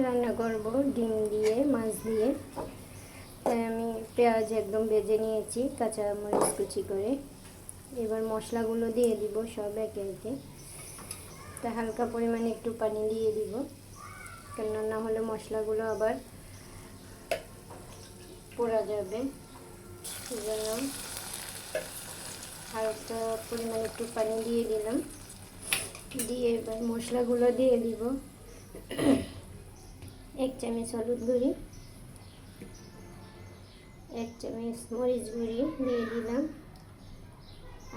রান্না করব ডিম দিয়ে, মাছ দিয়ে। তাই আমি পেঁয়াজ একদম ভেজে নিয়েছি, কাঁচা মরিচ কুচি করে। এবার মশলাগুলো দিয়ে দিব সব একে একে। তা হালকা পরিমাণে একটু পানি দিয়ে দিব, কেন না হলে মশলাগুলো আবার পোড়া যাবে। সেজন্য হালকা পরিমাণে একটু পানি দিয়ে দিলাম। দিয়ে এবার মশলাগুলো দিয়ে দিব। 1 চামচ হলুদ গুঁড়ি, 1 চামচ মরিচ গুঁড়ি দিয়ে দিলাম,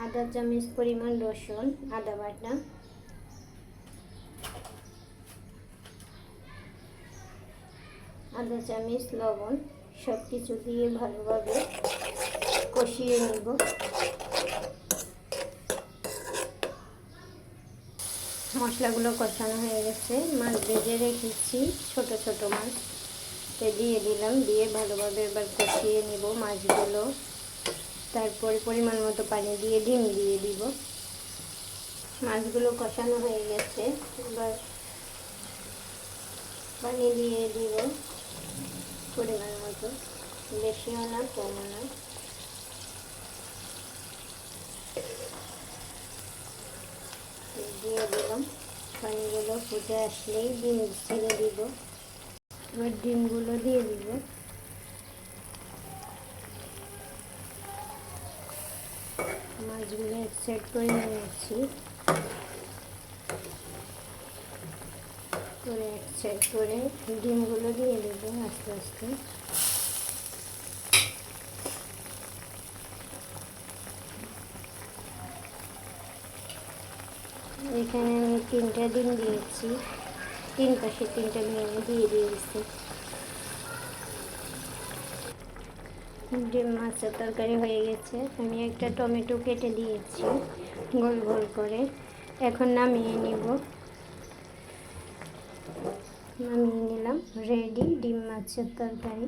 আধা চামচ পরিমাণ রসুন আদা বাটা, আধা চামচ লবণ। সব কিছু দিয়ে ভালোভাবে কষিয়ে নেব। মশলাগুলো কষানো হয়ে গেছে। মাছ ভেজে রেখেছি, ছোট ছোট মাছ, তো দিয়ে দিলাম। দিয়ে ভালোভাবে এবার কষিয়ে নেব মাছগুলো। তারপরে পরিমাণ মতো পানি দিয়ে ডিম দিয়ে দিব। মাছগুলো কষানো হয়ে গেছে, এবার পানি দিয়ে দিব পরিমাণ মতো, বেশিও না কমও না। দিয়ে দিলাম। পানিগুলো ফুটে আসলেই ডিম ছেড়ে দিব। এবার ডিমগুলো দিয়ে দিব। মাছগুলো এক সাইড করে নিয়েছি, করে এক সাইড করে ডিমগুলো দিয়ে দেবো আস্তে আস্তে। এখানে আমি 3টা ডিম দিয়েছি, 3 পাশে 3টা ভেঙে দিয়ে দিয়েছি। ডিম মাছের তরকারি হয়ে গেছে। আমি একটা টমেটো কেটে দিয়েছি গোল গোল করে। এখন নামিয়ে নিব। নামিয়ে নিলাম। রেডি ডিম মাছের তরকারি।